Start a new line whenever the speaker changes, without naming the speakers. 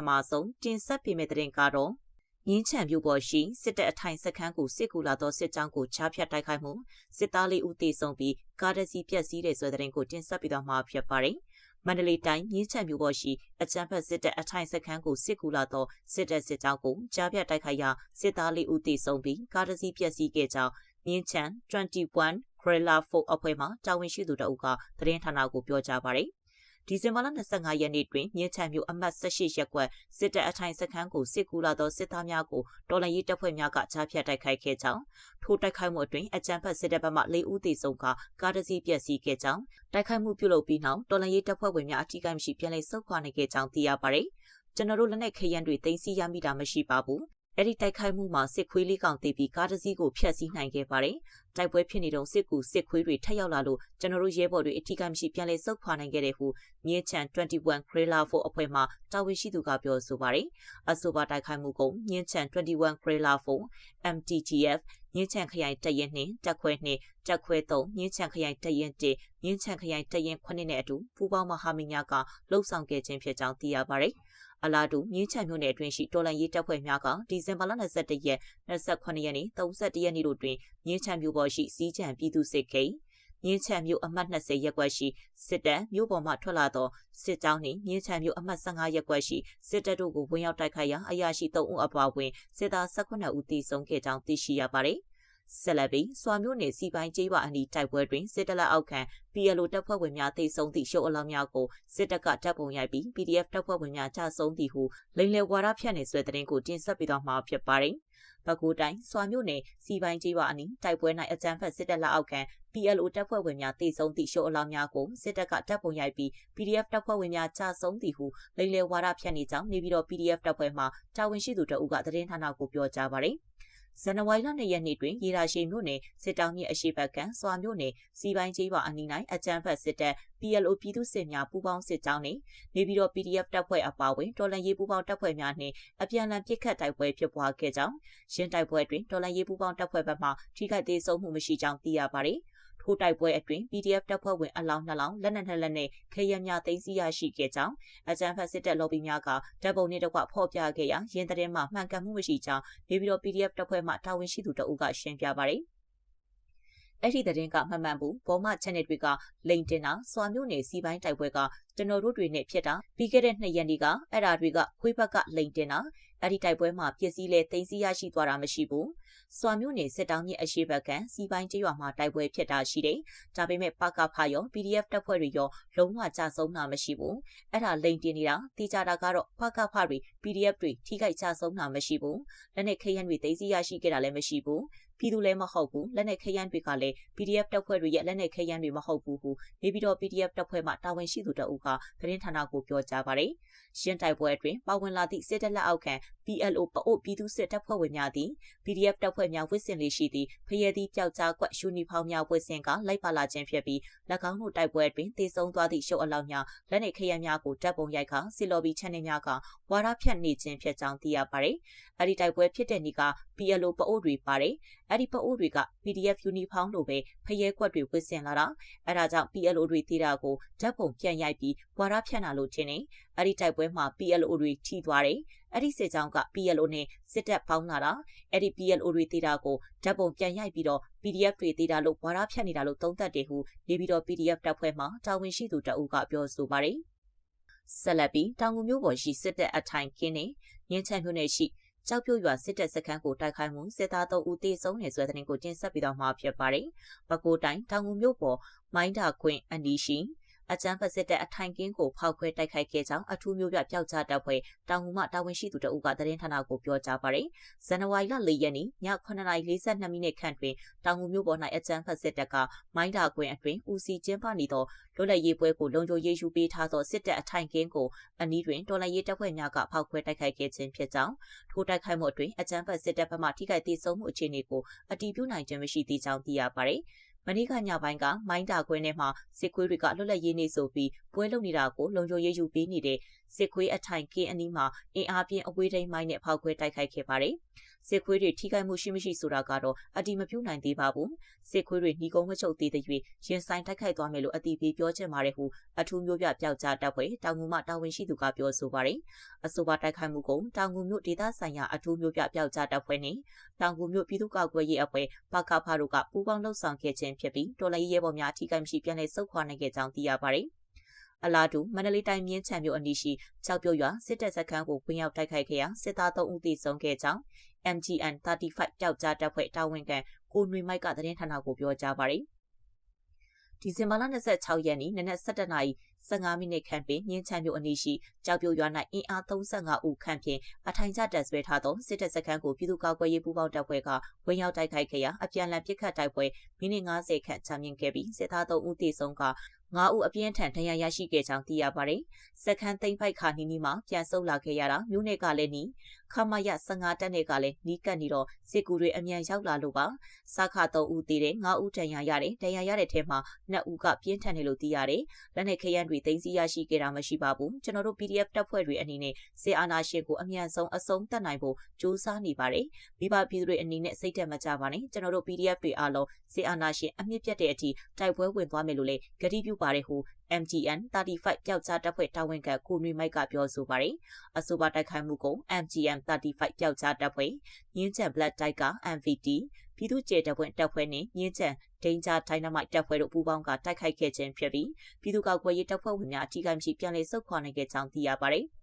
မာဆုံးတင်ဆက်ပေးမယ့်သတင်းကတော့မြင်းချံမြို့ပေါ်ရှိစစ်တပ်အထိုင်စခန်းကိုစစ်ကူလာသောစစ်ကြောင်းကိုချားဖြတ်တိုက်ခိုက်မှုစစ်သား၄ဦးသေဆုံးပြီးကားတစ်စီးပျက်စီးတဲ့ဆိုတဲ့သတင်းကိုတင်ဆက်ပေးသွားမှာဖြစ်ပါတယ်။မန္တလေးတိုင်းမြင်းချံမြို့ပေါ်ရှိအကြမ်းဖက်စစ်တပ်အထိုင်စခန်းကိုစစ်ကူလာသောစစ်တပ်စစ်ကြောင်းကိုချားဖြတ်တိုက်ခိုက်ရာစစ်သား၄ဦးသေဆုံးပြီးကားတစ်စီးပျက်စီးခဲ့ကြောင်းမြင်းချံ21 Gorilla 4အဖွဲ့မှတာဝန်ရှိသူတအုပ်ကသတင်းဌာနကိုပြောကြားပါတယ်။ဒီဇင်ဘာလ25ရက်နေ့တွင်မြင်းချံမြို့အမှတ်18ရပ်ကွက်စစ်တပ်အထိုင်စခန်းကိုစစ်ကူလာသောစစ်သားများကိုတော်လှန်ရေးတပ်ဖွဲ့များကချားဖြတ်တိုက်ခိုက်ခဲ့ကြောင်းထိုတိုက်ခိုက်မှုအတွင်းအကြမ်းဖက်စစ်တပ်ဘက်မှ4ဦးသေဆုံးကကားတစ်စီးပျက်စီးခဲ့ကြောင်းတိုက်ခိုက်မှုပြုလုပ်ပြီးနောက်တော်လှန်ရေးတပ်ဖွဲ့ဝင်များအထိကိမရှိပြန်လည်ဆုတ်ခွာနိုင်ခဲ့ကြောင်းသိရပါတယ်။ကျွန်တော်တို့လက်နက်ခဲယမ်းတွေတင်စီရမိတာမရှိပါဘူး။အဲ့ဒီတိုက်ခိုက်မှုမှာစစ်ခွေးလေးကောင်တေးပြီးကားတစ်စီးကိုဖျက်ဆီးနိုင်ခဲ့ပါတယ်။တိုက်ပွဲဖြစ်နေတုန်းစစ်ခွေးတွေထက်ရောက်လာလို့ကျွန်တော်တို့ရဲဘော်တွေအထီးကမရှိပြန်လည်ဆုတ်ခွာနိုင်ခဲ့တဲ့ဟုမြင်းချံ21 Gorilla 4အဖွဲ့မှတာဝန်ရှိသူကပြောဆိုပါတယ်။အဆိုပါတိုက်ခိုက်မှုကိုမြင်းချံ21 Gorilla 4 MTGF မြင်းချံခရိုင်တပ်ရင်းနှင့်တပ်ခွဲ2တပ်ခွဲ3မြင်းချံခရိုင်တပ်ရင်း1မြင်းချံခရိုင်တပ်ရင်း9နဲ့အတူပူးပေါင်းမဟာမိတ်များကလှုပ်ဆောင်ခဲ့ခြင်းဖြစ်ကြောင်းသိရပါတယ်။အလားတူမြင်းချံမြို့နယ်အတွင်းရှိတော်လှန်ရေးတပ်ဖွဲ့များကဒီဇင်ဘာလ21ရက်28ရက်နေ့31ရက်နေ့တို့တွင်မြင်းချံမြို့ပေါ်ရှိစီးချံပြည်သူစစ်ကိန်းမြင်းချံမြို့အမှတ်20ရပ်ကွက်ရှိစစ်တပ်မြို့ပေါ်မှထွက်လာသောစစ်ကြောင်းနှင့်မြင်းချံမြို့အမှတ်15ရပ်ကွက်ရှိစစ်တပ်တို့ကိုဝင်ရောက်တိုက်ခိုက်ရာအရာရှိ3ဦးအပါအဝင်စစ်သား18ဦးသေဆုံးခဲ့ကြောင်းသိရှိရပါသည်ဆက်လက်ပြီးစွာမျိုးနယ်စီပိုင်းကျေးရွာအနီးတိုက်ပွဲတွင်စစ်တပ်လက်အောက်ခံ PLO တပ်ဖွဲ့ဝင်များသေဆုံးသည့်ရှုပ်အလောင်းများကိုစစ်တပ်ကတပ်ပုံရိုက်ပြီး PDF တပ်ဖွဲ့ဝင်များကြာဆုံးသည်ဟုလိမ်လည်ဝါဒဖြန့်နေဆွဲတဲ့တင်ကိုတင်ဆက်ပေးသွားမှာဖြစ်ပါတယ်။ပဲခူးတိုင်းစွာမျိုးနယ်စီပိုင်းကျေးရွာအနီးတိုက်ပွဲ၌အကြမ်းဖက်စစ်တပ်လက်အောက်ခံ PLO တပ်ဖွဲ့ဝင်များသေဆုံးသည့်ရှုပ်အလောင်းများကိုစစ်တပ်ကတပ်ပုံရိုက်ပြီး PDF တပ်ဖွဲ့ဝင်များကြာဆုံးသည်ဟုလိမ်လည်ဝါဒဖြန့်နေကြောင်းနေပြီးတော့ PDF တပ်ဖွဲ့မှတာဝန်ရှိသူတဦးကသတင်းဌာနကိုပြောကြားပါတယ်။ဇန်နဝါရီလ2ရက်နေ့တွင်ရေရာရှိမြို့နယ်စစ်တောင်းမြစ်အရှိဘက်ကစွာမြို့နယ်စီပိုင်းကျေးရွာအနီး၌အကြမ်းဖက်စစ်တပ် PLO ပြည်သူ့စစ်များပူးပေါင်းစစ်ကြောင်းနှင့်နေပြီးတော့ PDF တပ်ဖွဲ့အပါအဝင်တော်လှန်ရေးပူးပေါင်းတပ်ဖွဲ့များနှင့်အပြန်အလှန်ပစ်ခတ်တိုက်ပွဲဖြစ်ပွားခဲ့ကြောင်းရင်းတိုက်ပွဲတွင်တော်လှန်ရေးပူးပေါင်းတပ်ဖွဲ့ဘက်မှထိခိုက်ဒေဆုံးမှုမရှိကြောင်းသိရပါသည်။ထိုတိုက်ပွဲအတွင်း PDF တပ်ဖွဲ့ဝင်အလောင်း2လောင်းလက်နက်2လက်နှင့်ခဲယမ်းများသိမ်းဆည်းရရှိခဲ့ကြောင်းအကြမ်းဖက်စစ်တပ်လော်ဘီများကတပ်ပုံနှင့်တကွဖော်ပြခဲ့ရာရင်းတဲ့မှမှန်ကန်မှုမရှိကြောင်းနေပြီးတော့ PDF တပ်ဖွဲ့မှတာဝန်ရှိသူတအုပ်ကရှင်းပြပါသည်။အဲ့ဒီသတင်းကမှန်မှန်ဘူးဘောမ channel တွေကလိန်တင်တာစွာမျိုးနယ်စီပိုင်းတိုက်ပွဲကကျွန်တော်တို့တွေနဲ့ဖြစ်တာပြီးခဲ့တဲ့2ရက်နေ့ကအဲ့ဒါတွေကခွေးဘက်ကလိန်တင်တာအဲ့ဒီတိုက်ပွဲမှာပစ္စည်းလဲသိမ်းဆည်းရရှိသွားတာမရှိဘူးစွာမျိုးနယ်စစ်တောင်းမြစ်အရှိဘက်ကစီပိုင်းကျေးရွာမှာတိုက်ပွဲဖြစ်တာရှိတယ်ဒါပေမဲ့ပကဖရော PDF တပ်ဖွဲ့တွေရောလုံးဝကြဆုံးတာမရှိဘူးအဲ့ဒါလိန်တင်နေတာတိကျတာကတော့ပကဖတွေ PDF တွေထိခိုက်ကြဆုံးတာမရှိဘူးလက်နဲ့ခရမ်းတွေသိမ်းဆည်းရရှိခဲ့တာလည်းမရှိဘူးပြည်သူလည်းမဟုတ်ဘူးလက်နဲ့ခရမ်းတွေကလည်း PDF တပ်ဖွဲ့တွေရဲ့လက်နဲ့ခရမ်းတွေမဟုတ်ဘူးဟုနေပြီးတော့ PDF တပ်ဖွဲ့မှတာဝန်ရှိသူတအုပ်ကသတင်းဌာနကိုပြောကြားပါတယ်။ရှင်းတိုက်ပွဲအတွင်းပါဝင်လာသည့်စစ်တပ်လက်အောက်ခံ PLO ပအို့ပြည်သူစစ်တပ်ဖွဲ့ဝင်များသည် PDF တပ်ဖွဲ့များဝစ်စင်လေးရှိသည့်ဖရဲသည့်ပျောက်ကြားကွက်ယူနီဖောင်းများဝစ်စင်ကလိုက်ပါလာခြင်းဖြစ်ပြီး၎င်းတို့တိုက်ပွဲအတွင်းသေဆုံးသွားသည့်ရှုပ်အလောင်းများလက်နဲ့ခရမ်းများကိုတပ်ပုံရိုက်ခါစစ်လော်ဘီ channel များကဝါဒဖြန့်နေခြင်းဖြစ်ကြောင်းသိရပါတယ်။အဲဒီတိုက်ပွဲဖြစ်တဲ့နေ့က PLO ပအို့တွေပါတယ်။အဲဒီပအို့တွေက PDF ယူနီဖောင်းလိုပဲဖရဲကွက်တွေဝစ်စင်လာတာအဲဒါကြောင့် PLO တွေသေးတာကိုဓာတ်ပုံပြန်ရိုက်ပြီးဝါဒဖြန့်တာလို့ထင်နေအဲဒီတိုက်ပွဲမှာ PLO တွေထိသွားတယ်အဲ့ဒီစစ်ကြောင်းက PLO နဲ့စစ်တပ်ပေါင်းလာတာအဲ့ဒီ PLO တွေသေးတာကိုဓာတ်ပုံပြန်ရိုက်ပြီးတော့ PDF တွေသေးတာလို့ဝါဒဖြန့်နေတာလို့သုံးသပ်တယ်ဟုနေပြီးတော့ PDF တပ်ဖွဲ့မှတာဝန်ရှိသူတအုပ်ကပြောဆိုပါတယ်ဆက်လက်ပြီးတောင်ငူမြို့ပေါ်ရှိစစ်တပ်အထိုင်ကင်းနဲ့မြင်းချံမြို့နယ်ရှိကြောက်ပြို့ရွာစစ်တပ်စခန်းကိုတိုက်ခိုက်မှုစစ်သား3ဦးသေဆုံးနေဆိုတဲ့သတင်းကိုတင်ဆက်ပေးတော့မှာဖြစ်ပါတယ်။ပဲခူးတိုင်းတောင်ငူမြို့ပေါ်မိုင်းတာခွင်အနီးရှိအကြမ်းဖက်စစ်တပ်အထိုင်ကင်းကိုဖောက်ခွဲတိုက်ခိုက်ခဲ့ကြောင်းအထူးမျိုးပြပျောက်ကြားတပ်ဖွဲ့တောင်ငူမှတာဝန်ရှိသူတအုပ်ကသတင်းဌာနကိုပြောကြားပါတယ်။ဇန်နဝါရီလ4ရက်နေ့ည9:42မိနစ်ခန့်တွင်တောင်ငူမြို့ပေါ်၌အကြမ်းဖက်စစ်တပ်ကမိုင်းတာခွင်အတွင်းဦးစီးကျင်းပနေသောလွတ်လပ်ရေးပွဲကိုလုံခြုံရေးယူပေးထားသောစစ်တပ်အထိုင်ကင်းကိုအနီးတွင်တော်လှန်ရေးတပ်ဖွဲ့များကဖောက်ခွဲတိုက်ခိုက်ခဲ့ခြင်းဖြစ်ကြောင်းထိုတိုက်ခိုက်မှုအတွင်းအကြမ်းဖက်စစ်တပ်ဘက်မှထိခိုက်ဒေဆုံးမှုအခြေအနေကိုအတည်ပြုနိုင်ခြင်းမရှိသေးကြောင်းသိရပါတယ်။မနေ့ကညပိုင်းကမိုင်းတာခွဲထဲမှာစစ်ခွေးတွေကလွတ်လပ်ရေးနေ့ဆိုပြီးပွဲလုပ်နေတာကိုလုံခြုံရေးယူပေးနေတဲ့စစ်ခွေးအထိုင်ကင်းအနီးမှာအင်အားပြင်းအဝေးထိန်းမိုင်းနဲ့ဖောက်ခွဲတိုက်ခိုက်ခဲ့ပါတယ်။ စစ်ခွေးတွေထိခိုက်မှုရှိမရှိဆိုတာကတော့အတိမပြုနိုင်သေးပါဘူးစစ်ခွေးတွေညီကုန်းမချုပ်သေးတဲ့၍ရင်ဆိုင်တိုက်ခိုက်သွားမယ်လို့အတိပေးပြောချင်ပါတယ်ဟုအထူးမျိုးပြပျောက်ကြားတပ်ဖွဲ့တောင်ငူမှတာဝန်ရှိသူကပြောဆိုပါတယ်အဆိုပါတိုက်ခိုက်မှုကိုတောင်ငူမြို့ဒေသဆိုင်ရာအထူးမျိုးပြပျောက်ကြားတပ်ဖွဲ့နှင့်တောင်ငူမြို့ပြည်သူ့ကာကွယ်ရေးအဖွဲ့ပကဖတို့ကပူးပေါင်းလှုပ်ဆောင်ခဲ့ခြင်းဖြစ်ပြီးတော်လှန်ရေးရဲဘော်များထိခိုက်မရှိပြန်လည်ဆုတ်ခွာနိုင်ခဲ့ကြောင်းသိရပါတယ်အလားတူမန္တလေးတိုင်းမြင်းချံမြို့အနီးရှိကြောက်ပြုတ်ရွာစစ်တပ်စခန်းကိုဝင်ရောက်တိုက်ခိုက်ခဲ့ရာစစ်သား3ဦးသေဆုံးခဲ့ကြောင်း MGN 35ပျောက်ကြားတပ်ဖွဲ့တာဝန်ခံကိုနွေမိုက်ကသတင်းဌာနကိုပြောကြားပါတယ်ဒီဇင်ဘာလ26ရက်နေ့နနက်7:15မိနစ်ခန့်တွင်မြင်းချံမြို့အနီးရှိကြောက်ပြုတ်ရွာ၌အင်အား35ဦးခန့်ဖြင့်အထိုင်ကျတပ်ဆွဲထားသောစစ်တပ်စခန်းကိုပြည်သူ့ကာကွယ်ရေးပူးပေါင်းတပ်ဖွဲ့ကဝင်ရောက်တိုက်ခိုက်ခဲ့ရာအပြန်အလှန်ပစ်ခတ်တိုက်ပွဲမိနစ်90ခန့်ကြာမြင့်ခဲ့ပြီးစစ်သား3ဦးသေဆုံးက9ဦးအပြင်းထန်ဒဏ်ရာရရှိခဲ့ကြောင်းသိရပါတယ်။စခန်းသိမ်းပိုက်ခါနီးမှပြန်ဆုတ်လာခဲ့ရတာမြို့နယ်ကလည်းနီးခမရ15တက်နယ်ကလည်းနီးကပ်နေတော့စစ်ကူတွေအမြန်ရောက်လာလို့ပါ။စခ3ဦးသေတယ်9ဦးဒဏ်ရာရတယ်ဒဏ်ရာရတဲ့ထဲမှာ2ဦးကပြင်းထန်တယ်လို့သိရတယ်။လက်နဲ့ခရမ်းတွေသိမ်းဆည်းရရှိခဲ့တာမရှိပါဘူး။ကျွန်တော်တို့ PDF တပ်ဖွဲ့တွေအနေနဲ့စစ်အာဏာရှင်ကိုအမြန်ဆုံးအဆုံးသတ်နိုင်ဖို့ကြိုးစားနေပါတယ်။မိဘပြည်သူတွေအနေနဲ့စိတ်သက်မကြပါနဲ့ကျွန်တော်တို့ PDF တွေအားလုံးစစ်အာဏာရှင်အမြင့်ပြတ်တဲ့အထိတိုက်ပွဲဝင်သွားမယ်လို့လည်းဂရုပြုပါတယ်ဟု MGN 35ပျောက်ကြားတပ်ဖွဲ့တာဝန်ခံကိုနွေမိုက်ကပြောဆိုပါတယ်။အဆိုပါတိုက်ခိုက်မှုကို MGN 35ပျောက်ကြားတပ်ဖွဲ့မြင်းချံ Black Tiger MVD ပြည်သူ့ကျေတပ်ဖွဲ့တပ်ဖွဲ့နှင့်မြင်းချံ Danger Dynamite တပ်ဖွဲ့တို့ပူးပေါင်းကတိုက်ခိုက်ခဲ့ခြင်းဖြစ်ပြီးပြည်သူ့ကာကွယ်ရေးတပ်ဖွဲ့ဝင်များအထိကိမရှိပြန်လည်ဆုတ်ခွာနိုင်ခဲ့ကြောင်းသိရပါတယ်။